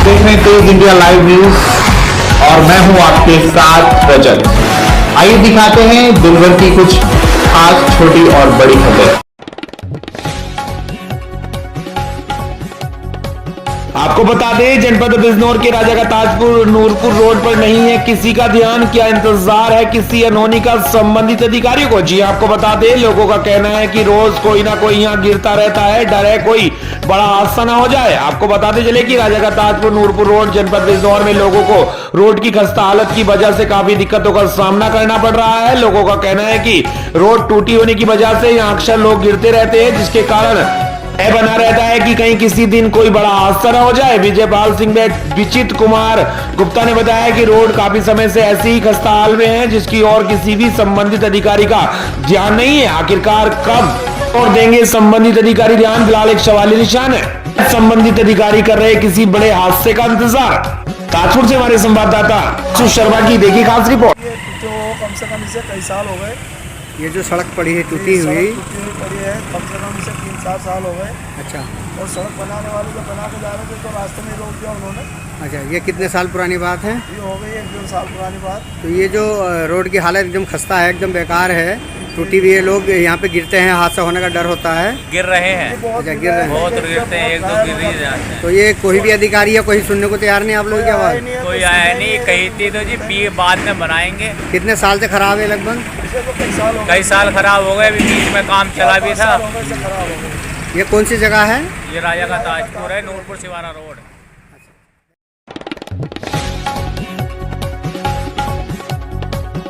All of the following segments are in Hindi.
देख रहे हैं तेज इंडिया लाइव न्यूज और मैं हूं आपके साथ रजत। आइए दिखाते हैं दिन भर की कुछ खास छोटी और बड़ी खबरें। आपको बता दें, जनपद बिजनौर के राजा का ताजपुर नूरपुर रोड पर नहीं है किसी का ध्यान, क्या इंतजार है किसी अनहोनी का संबंधित अधिकारियों को। जी आपको बता दें, लोगों का कहना है कि रोज कोई ना कोई यहाँ गिरता रहता है, डर है कोई बड़ा हादसा ना हो जाए। आपको बताते चले कि राजा का ताजपुर नूरपुर रोड जनपद बिजनौर में लोगों को रोड की खस्ता हालत की वजह से काफी दिक्कतों का सामना करना पड़ रहा है। लोगों का कहना है कि रोड टूटी होने की वजह से यहाँ अक्सर लोग गिरते रहते हैं, जिसके कारण बना रहता है कि कहीं किसी दिन कोई बड़ा हादसा ना हो जाए। विजयपाल सिंह विचित कुमार गुप्ता ने बताया कि रोड काफी समय से ऐसी ही खस्ता हाल में है, जिसकी और किसी भी संबंधित अधिकारी का ध्यान नहीं है। आखिरकार कब और देंगे संबंधित अधिकारी ध्यान, फिलहाल एक सवाली निशान है। संबंधित अधिकारी कर रहे किसी बड़े हादसे का इंतजार। ताजपुर से हमारे संवाददाता सुशील शर्मा की देखी खास रिपोर्ट। जो कम से कम इसे कई साल हो गए, ये जो सड़क पड़ी है टूटी हुई पड़ी है, कम से कम इसे 3-4 साल हो गए। अच्छा। और सड़क बनाने वाले जो बना के जा रहे थे तो रास्ते में रोक दिया उन्होंने। अच्छा, ये कितने साल पुरानी बात है? ये हो गई 1-2 साल पुरानी बात। तो ये जो रोड की हालत एकदम खस्ता है, एकदम बेकार है, टूटी हुई है, लोग यहाँ पे गिरते हैं, हादसा होने का डर होता है। गिर रहे हैं, अच्छा, गिर रहे हैं, बहुत गिरते हैं, एक दो गिर ही जाते हैं। तो ये कोई भी अधिकारी या कोई सुनने को तैयार नहीं आप लोगों की आवाज़? कोई आया नहीं, कही थी तो जी बाद में बनाएंगे। कितने साल से खराब है? लगभग कई साल खराब हो गए, अभी बीच में काम चला भी था। ये कौन सी जगह है? ये राजा का ताजपुर है, नूरपुर सिवारा रोड।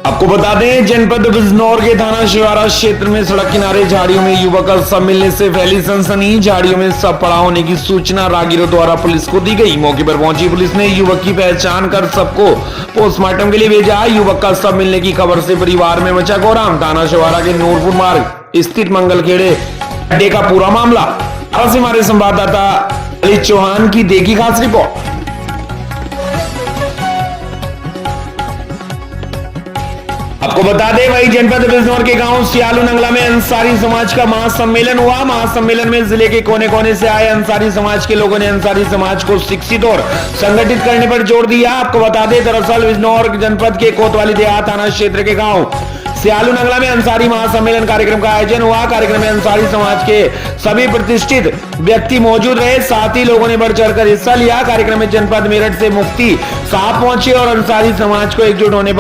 आपको बता दें, जनपद बिजनौर के थाना शिवारा क्षेत्र में सड़क किनारे झाड़ियों में युवक का शव मिलने से फैली सनसनी। झाड़ियों में शव पड़ा होने की सूचना राहगीरों द्वारा पुलिस को दी गई। मौके पर पहुंची पुलिस ने युवक की पहचान कर सबको पोस्टमार्टम के लिए भेजा। युवक का शव मिलने की खबर से परिवार में मचा कोहराम। थाना शिवारा के नूरपुर मार्ग स्थित मंगलखेड़े अड्डे का पूरा मामला। आज हमारे संवाददाता अली चौहान की देखी खास रिपोर्ट। आपको बता दें, वही जनपद बिजनौर के गांव सियालू नंगला में अंसारी समाज का महासम्मेलन हुआ। महासम्मेलन में जिले के कोने कोने से आए अंसारी समाज के लोगों ने अंसारी समाज को शिक्षित और संगठित करने पर जोर दिया। आपको बता दें, दरअसल बिजनौर जनपद के कोतवाली देहात थाना क्षेत्र के गांव सियालू नंगला में अंसारी महासम्मेलन कार्यक्रम का आयोजन हुआ। कार्यक्रम में अंसारी समाज के सभी प्रतिष्ठित व्यक्ति मौजूद रहे, साथ ही लोगों ने बढ़ चढ़कर हिस्सा लिया। कार्यक्रम में जनपद मेरठ से मुफ्ती साहब पहुंचे और अंसारी समाज को एकजुट होने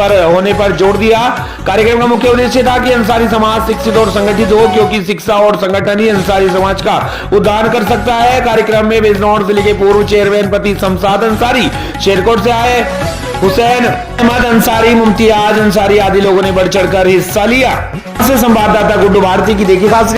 पर जोर दिया। कार्यक्रम का मुख्य उद्देश्य था कि अंसारी समाज शिक्षित और संगठित हो, क्योंकि शिक्षा और संगठन ही अंसारी समाज का उद्धार कर सकता है। कार्यक्रम में बिजनौर जिले के पूर्व चेयरमैन पति शमशाद अंसारी, शेरकोट से आए हुसैन अहमद अंसारी, मुमतियाज अंसारी आदि लोगों ने बढ़ चढ़कर हिस्सा लिया। से संवाददाता गुड्डू भारती की देखी खास।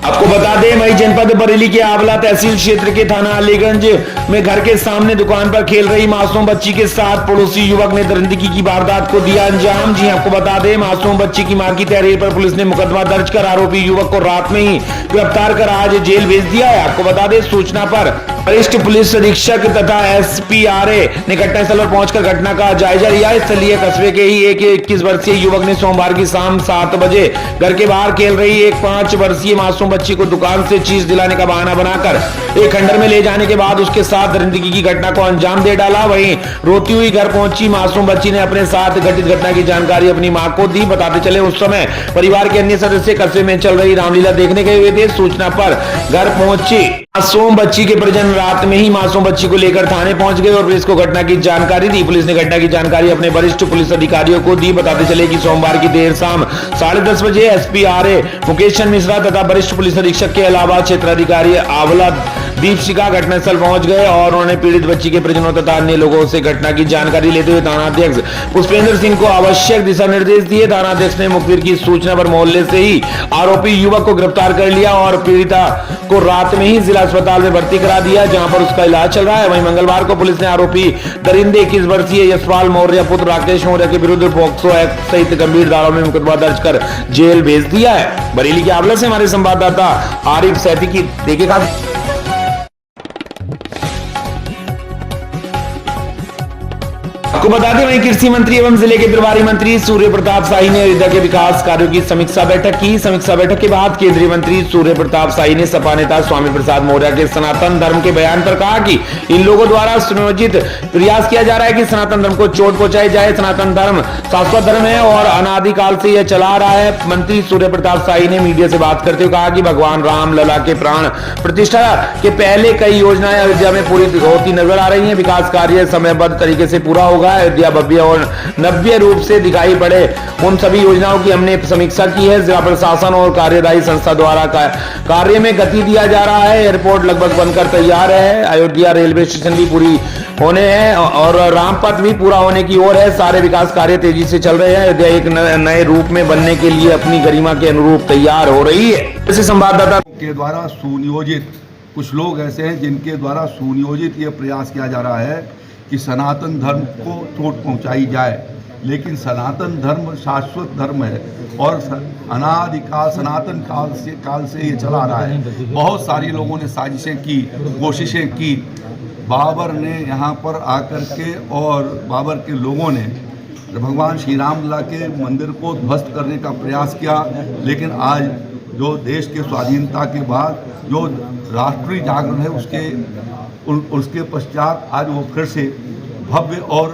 आपको बता दें, वही जनपद बरेली के आंवला तहसील क्षेत्र के थाना अलीगंज में घर के सामने दुकान पर खेल रही मासूम बच्ची के साथ पड़ोसी युवक ने दरिंदगी की वारदात को दिया अंजाम। जी आपको बता दें, मासूम बच्ची की मां की तहरीर पर पुलिस ने मुकदमा दर्ज कर आरोपी युवक को रात में ही गिरफ्तार कर आज जेल भेज दिया है। आपको बता दें, सूचना पर वरिष्ठ पुलिस अधीक्षक तथा SPRA ने घटनास्थल पर पहुंचकर घटना का जायजा लिया। स्थलीय कस्बे के ही एक 21 वर्षीय युवक ने सोमवार की शाम 7 बजे घर के बाहर खेल रही एक 5 वर्षीय मासूम बच्ची को दुकान से चीज दिलाने का बहाना बनाकर एक खंडर में ले जाने के बाद उसके साथ दरिंदगी की घटना को अंजाम दे डाला। वहीं रोती हुई घर पहुंची मासूम बच्ची ने अपने साथ घटित घटना की जानकारी अपनी मां को दी। बताते चले, उस समय परिवार के अन्य सदस्य कस्बे में चल रही रामलीला देखने गए हुए थे। सूचना पर घर पहुंची मासूम बच्ची के परिजन रात में ही मासूम बच्ची को लेकर थाने पहुंच गए और पुलिस को घटना की जानकारी दी। पुलिस ने घटना की जानकारी अपने वरिष्ठ पुलिस अधिकारियों को दी। बताते चले कि सोमवार की देर शाम 10:30 बजे SPRA मुकेश चंद मिश्रा तथा वरिष्ठ पुलिस अधीक्षक के अलावा क्षेत्राधिकारी आंवला दीपशिखा घटनास्थल पहुंच गए और उन्होंने पीड़ित बच्ची के परिजनों तथा अन्य लोगों से घटना की जानकारी लेते हुए थानाध्यक्ष पुष्पेंद्र सिंह को आवश्यक दिशा निर्देश दिए। थानाध्यक्ष ने मुखबिर की सूचना पर मोहल्ले से ही आरोपी युवक को गिरफ्तार कर लिया और पीड़िता को रात में ही जिला अस्पताल में भर्ती करा दिया, जहां पर उसका इलाज चल रहा है। वहीं मंगलवार को पुलिस ने आरोपी दरिंदे 21 वर्षीय यशपाल मौर्य पुत्र राकेश मौर्य के विरुद्ध पॉक्सो एक्ट सहित गंभीर धाराओं में मुकदमा दर्ज कर जेल भेज दिया है। बरेली के आंवला से हमारे संवाददाता आरिफ सैफी की देखिएगा। आपको बता दें वहीं कृषि मंत्री एवं जिले के प्रभारी मंत्री सूर्य प्रताप शाही ने अयोध्या के विकास कार्यों की समीक्षा बैठक की। समीक्षा बैठक के बाद केंद्रीय मंत्री सूर्य प्रताप शाही ने सपा नेता स्वामी प्रसाद मौर्य के सनातन धर्म के बयान पर कहा कि इन लोगों द्वारा सुनियोजित प्रयास किया जा रहा है कि सनातन धर्म को चोट पहुंचाई जाए। सनातन धर्म शाश्वत धर्म है और अनादिकाल से यह चला रहा है। मंत्री सूर्य प्रताप शाही ने मीडिया से बात करते हुए कहा कि भगवान राम लला के प्राण प्रतिष्ठा के पहले कई योजनाएं अयोध्या में पूरी होती नजर आ रही है। विकास कार्य समयबद्ध तरीके से पूरा होगा। अयोध्या भव्य और नव्य रूप से दिखाई पड़े उन सभी योजनाओं की हमने समीक्षा की है। जिला प्रशासन और कार्यदायी संस्था द्वारा कार्य में गति दिया जा रहा है। एयरपोर्ट लगभग बनकर तैयार है। अयोध्या रेलवे स्टेशन भी पूरी होने हैं और रामपथ भी पूरा होने की ओर है। सारे विकास कार्य तेजी से चल रहे हैं। अयोध्या एक नए रूप में बनने के लिए अपनी गरिमा के अनुरूप तैयार हो रही है। ऐसे संवाददाता के द्वारा सुनियोजित, कुछ लोग ऐसे हैं जिनके द्वारा सुनियोजित ये प्रयास किया जा रहा है कि सनातन धर्म को चोट पहुंचाई जाए। लेकिन सनातन धर्म शाश्वत धर्म है और अनादिकाल सनातन काल से ये चला रहा है। बहुत सारे लोगों ने साजिशें की, कोशिशें की। बाबर ने यहाँ पर आकर के और बाबर के लोगों ने भगवान श्री रामलला के मंदिर को ध्वस्त करने का प्रयास किया। लेकिन आज जो देश के स्वाधीनता के बाद जो राष्ट्रीय जागरण है उसके पश्चात आज वो फिर से भव्य और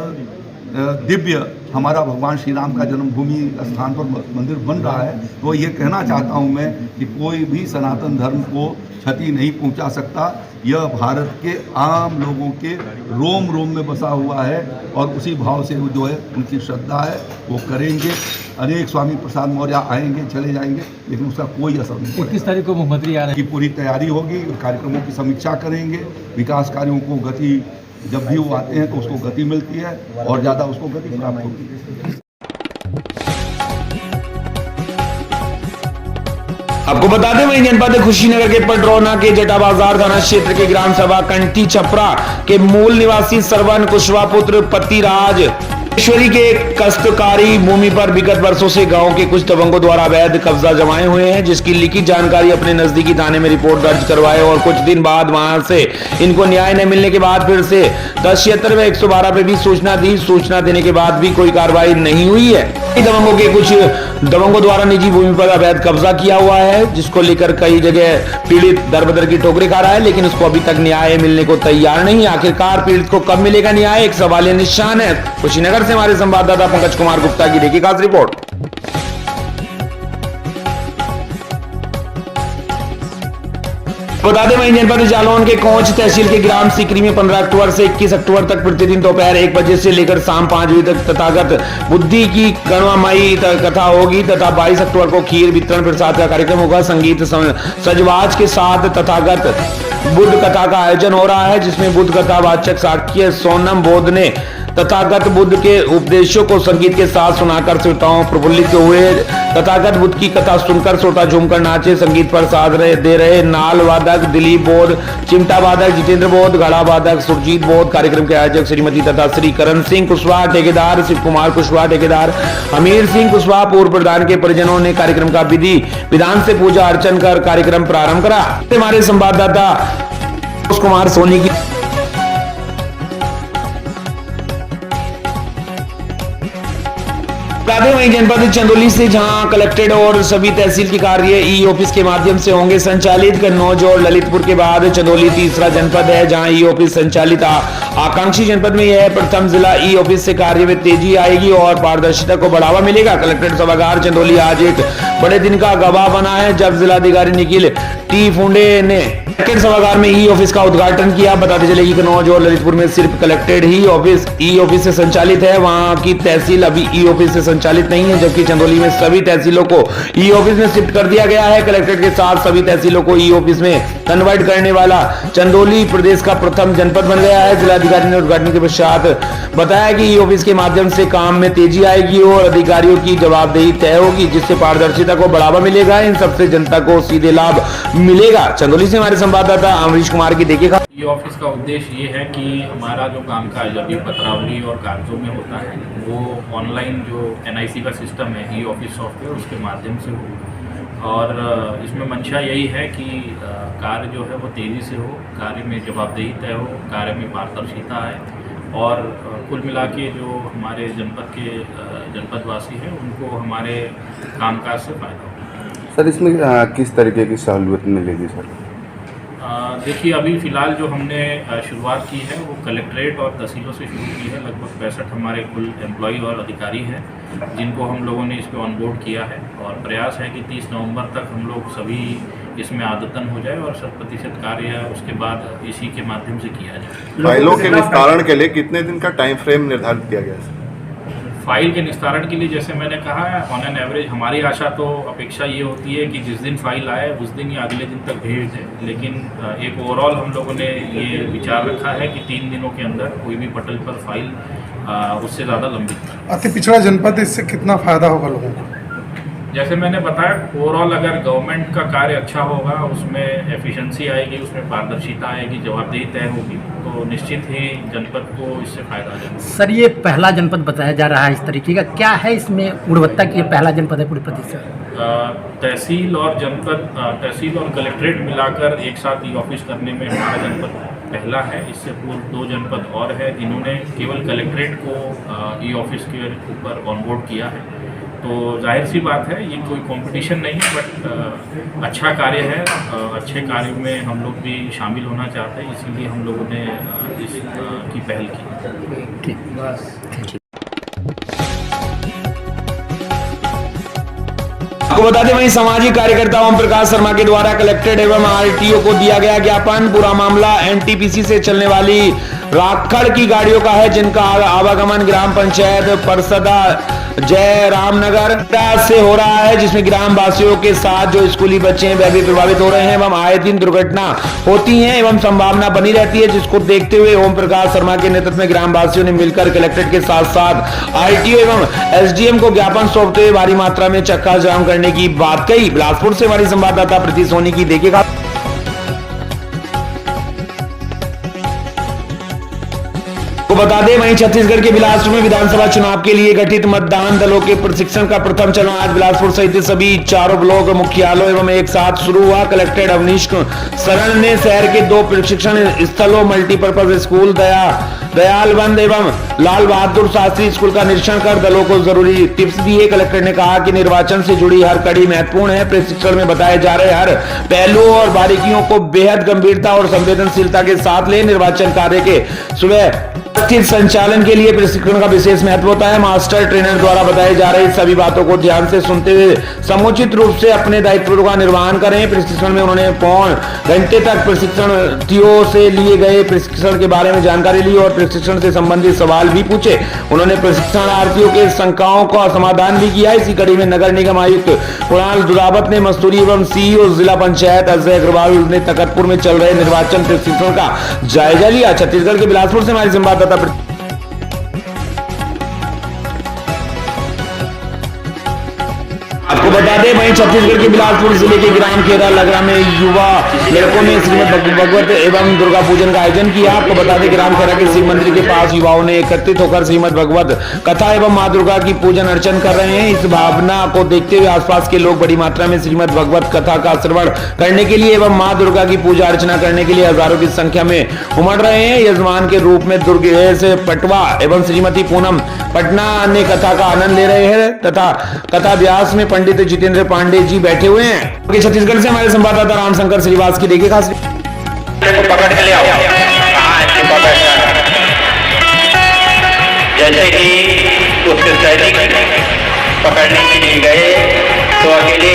दिव्य हमारा भगवान श्री राम का जन्मभूमि स्थान पर मंदिर बन रहा है। तो ये कहना चाहता हूँ मैं कि कोई भी सनातन धर्म को क्षति नहीं पहुँचा सकता। यह भारत के आम लोगों के रोम रोम में बसा हुआ है और उसी भाव से जो है उनकी श्रद्धा है वो करेंगे। अनेक स्वामी प्रसाद मौर्य आएंगे चले जाएंगे लेकिन उसका कोई असर नहीं। 21 तारीख को मुख्यमंत्री आ रहे हैं की पूरी तैयारी होगी। कार्यक्रमों की समीक्षा करेंगे। विकास कार्यों को गति, जब भी वो आते हैं तो उसको गति मिलती है और ज़्यादा उसको गति प्राप्त होती है। आपको बता दें वहीं जनपद खुशीनगर के पटरौना के जटा बाजार थाना क्षेत्र के ग्राम सभा कंठी छपरा के मूल निवासी सरवन कुशवाहा पुत्र पतिराज ईश्वरी के कष्टकारी भूमि पर विगत वर्षों से गांव के कुछ दबंगों द्वारा अवैध कब्जा जमाए हुए हैं, जिसकी लिखित जानकारी अपने नजदीकी थाने में रिपोर्ट दर्ज करवाए और कुछ दिन बाद वहां से इनको न्याय न मिलने के बाद फिर से 1076 व 112 पे भी सूचना दी। सूचना देने के बाद भी कोई कार्रवाई नहीं हुई है। कुछ दबंगों द्वारा निजी भूमि पर अवैध कब्जा किया हुआ है, जिसको लेकर कई जगह पीड़ित दर बदर की ठोकरें खा रहा है, लेकिन उसको अभी तक न्याय मिलने को तैयार नहीं। आखिरकार पीड़ित को कब मिलेगा न्याय, एक सवालिया निशान है। कुशीनगर से हमारे संवाददाता पंकज कुमार गुप्ता की देखिए खास रिपोर्ट। बता दें वहीं जनपद जालौन के कोंच तहसील के ग्राम सिकरी में 15 अक्टूबर से 21 अक्टूबर तक प्रतिदिन दोपहर 1 बजे से लेकर शाम 5 बजे तक तथागत बुद्धि की कणवामयी कथा होगी तथा 22 अक्टूबर को खीर वितरण प्रसाद का कार्यक्रम होगा। संगीत सजवाज के साथ तथागत बुद्ध कथा का आयोजन हो रहा है, जिसमें बुद्ध कथा वाचक साक्य सोनम बोध ने तथागत बुद्ध के उपदेशों को संगीत के साथ सुनाकर श्रोताओं प्रफुल्लित हुए। तथागत बुद्ध की कथा सुनकर श्रोता झूमकर नाचे। संगीत पर साथ दे रहे नाल वादक दिलीप बोध, चिमटा वादक जितेंद्र बोध, घड़ा वादक सुरजीत बोध। कार्यक्रम के आयोजक श्रीमती तथा श्री करण सिंह कुशवाहा ठेकेदार, शिव कुमार कुशवाहा ठेकेदार, हमीर सिंह कुशवाहा पूर्व प्रधान के परिजनों ने कार्यक्रम का विधि विधान से पूजा अर्चन कर कार्यक्रम प्रारंभ करा। हमारे संवाददाता कुमार सोनी की वहीं जनपद चंदौली से जहां कलेक्टेड और सभी तहसील के कार्य ई ऑफिस के माध्यम से होंगे संचालित। कन्नौज और ललितपुर के बाद चंदौली तीसरा जनपद है जहां ई ऑफिस संचालित। आकांक्षी जनपद में यह प्रथम जिला ई ऑफिस से कार्य में तेजी आएगी और पारदर्शिता को बढ़ावा मिलेगा। कलेक्टेड सभागार चंदौली आज एक बड़े दिन का गवाह बना है, जब जिलाधिकारी निखिल टी फुंडे ने कलेक्टेड सभागार में ई ऑफिस का उद्घाटन किया। बताते चले कि कन्नौज और ललितपुर में सिर्फ कलेक्टेड ही ऑफिस ई ऑफिस से संचालित है, वहां की तहसील अभी ई ऑफिस से संचालित नहीं है, जबकि चंदौली में सभी तहसीलों को ई ऑफिस में शिफ्ट कर दिया गया है। कलेक्टेड के साथ सभी तहसीलों को ई ऑफिस में कन्वर्ट करने वाला चंदौली प्रदेश का प्रथम जनपद बन गया है। जिलाधिकारी ने उद्घाटन के पश्चात बताया कि ई ऑफिस के माध्यम से काम में तेजी आएगी और अधिकारियों की जवाबदेही तय होगी, जिससे पारदर्शिता को बढ़ावा मिलेगा। इन सबसे जनता को सीधे लाभ मिलेगा। चंदौली से हमारे संवाददाता अमरीश कुमार की देखिएगा। ई ऑफिस का उद्देश्य ये है कि हमारा जो कामकाज अभी पत्रावली और कागजों में होता है वो ऑनलाइन जो NIC का सिस्टम है ई ऑफिस सॉफ्टवेयर उसके माध्यम से हो, और इसमें मंशा यही है कि कार्य जो है वो तेज़ी से हो, कार्य में जवाबदेही तय हो, कार्य में पारदर्शिता है और कुल मिला के जो हमारे जनपद के जनपदवासी हैं उनको हमारे कामकाज से फ़ायदा होगा। सर इसमें किस तरीके की सहूलियत मिलेगी सर? देखिए अभी फ़िलहाल जो हमने शुरुआत की है वो कलेक्ट्रेट और तहसीलों से शुरू की है। लगभग 65 हमारे कुल एम्प्लॉई और अधिकारी हैं जिनको हम लोगों ने इस पर ऑनबोर्ड किया है और प्रयास है कि 30 नवंबर तक हम लोग सभी इसमें आदतन हो जाए और 100% कार्य उसके बाद इसी के माध्यम से किया जाए। फाइलों के निस्तारण के लिए कितने दिन का टाइम फ्रेम निर्धारित किया गया है? फाइल के निस्तारण के लिए जैसे मैंने कहा है ऑन एन एवरेज हमारी आशा तो अपेक्षा ये होती है कि जिस दिन फाइल आए उस दिन या अगले दिन तक भेज दें, लेकिन एक ओवरऑल हम लोगों ने ये विचार रखा है कि 3 दिनों के अंदर कोई भी पटल पर फाइल उससे ज़्यादा लंबी। अति पिछड़ा जनपद, इससे कितना फ़ायदा होगा लोगों को? जैसे मैंने बताया ओवरऑल अगर गवर्नमेंट का कार्य अच्छा होगा, उसमें एफिशिएंसी आएगी, उसमें पारदर्शिता आएगी, जवाबदेही तय होगी, तो निश्चित ही जनपद को इससे फायदा जाएगा। सर ये पहला जनपद बताया जा रहा है इस तरीके का, क्या है इसमें गुणवत्ता की? पहला जनपद है पूरी प्रतिशत। तहसील और जनपद, तहसील और कलेक्ट्रेट मिलाकर एक साथ ई ऑफिस करने में हमारा जनपद पहला है। इससे पूर्व 2 जनपद और है जिन्होंने केवल कलेक्ट्रेट को ई ऑफिस के ऊपर ऑनबोर्ड किया है। तो जाहिर सी बात है ये कोई कंपटीशन नहीं है, बट अच्छा कार्य है। अच्छे कार्य में हम लोग भी शामिल होना चाहते हैं, इसीलिए हम लोगों ने इस की पहल की। आपको बता दें वहीं सामाजिक कार्यकर्ता ओम प्रकाश शर्मा के द्वारा कलेक्टेड एवं आरटीओ को दिया गया ज्ञापन। पूरा मामला एनटीपीसी से चलने वाली राखड़ की गाड़ियों का है जिनका आवागमन ग्राम पंचायत परसदा जय रामनगर से हो रहा है, जिसमें ग्राम वासियों के साथ जो स्कूली बच्चे हैं वह भी प्रभावित हो रहे हैं एवं आए दिन दुर्घटना होती है एवं संभावना बनी रहती है, जिसको देखते हुए ओम प्रकाश शर्मा के नेतृत्व में ग्राम वासियों ने मिलकर कलेक्ट्रेट के साथ साथ आरटीओ एवं एसडीएम को ज्ञापन सौंपते हुए भारी मात्रा में चक्का जाम करने की बात कही। बिलासपुर से हमारी संवाददाता प्रीति सोनी की देखिएगा। को बता दें वहीं छत्तीसगढ़ के बिलासपुर में विधानसभा चुनाव के लिए गठित मतदान दलों के प्रशिक्षण का प्रथम चरण आज बिलासपुर सहित सभी 4 ब्लॉक मुख्यालयों एवं एक साथ शुरू हुआ। कलेक्टर अवनीश शरण ने शहर के 2 प्रशिक्षण स्थलों मल्टीपर्पज स्कूल दयालबंद एवं लाल बहादुर शास्त्री स्कूल का निरीक्षण कर दलों को जरूरी टिप्स दिए। कलेक्टर ने कहा कि निर्वाचन से जुड़ी हर कड़ी महत्वपूर्ण है। प्रशिक्षण में बताए जा रहे हर पहलू और बारीकियों को बेहद गंभीरता और संवेदनशीलता के साथ ले निर्वाचन कार्य के सुव्यवस्थित संचालन के लिए प्रशिक्षण का विशेष महत्व होता है। मास्टर ट्रेनर द्वारा बताई जा रही सभी बातों को ध्यान से सुनते हुए समुचित रूप से अपने दायित्वों का निर्वहन करें। प्रशिक्षण में उन्होंने पौन घंटे तक प्रशिक्षणार्थियों से लिए गए प्रशिक्षण के बारे में जानकारी ली और प्रशिक्षण से संबंधित सवाल भी पूछे। उन्होंने प्रशिक्षणार्थियों के शंकाओं का समाधान भी किया। इसी कड़ी में नगर निगम आयुक्त कुणाल दुरावत ने मस्तूरी एवं सीईओ जिला पंचायत अजय अग्रवाल ने तकतपुर में चल रहे निर्वाचन प्रशिक्षण का जायजा लिया। छत्तीसगढ़ के बिलासपुर से हमारी संवाददाता आपको बता दें वहीं छत्तीसगढ़ के बिलासपुर जिले के ग्राम खेरा लगरा में युवा लड़कों ने श्रीमद भगवत एवं दुर्गा पूजन का आयोजन किया। आपको बता दें ग्राम खेरा के शिव मंदिर के पास युवाओं ने एकत्रित होकर श्रीमद भगवत कथा एवं मां दुर्गा की पूजन अर्चन कर रहे हैं। इस भावना को देखते हुए आसपास के लोग बड़ी मात्रा में श्रीमद भगवत कथा का श्रवण करने के लिए एवं मां दुर्गा की पूजा अर्चना करने के लिए हजारों की संख्या में उमड़ रहे हैं। यजमान के रूप में दुर्गेश पटवा एवं श्रीमती पूनम पटना ने कथा का आनंद ले रहे हैं तथा कथा व्यास में पंडित जितेंद्र पांडे जी बैठे हुए हैं। छत्तीसगढ़ से हमारे संवाददाता रामशंकर श्रीवास की देखिए खास जैसे कि उसके सैनिक पकड़ने के लिए गए तो अकेले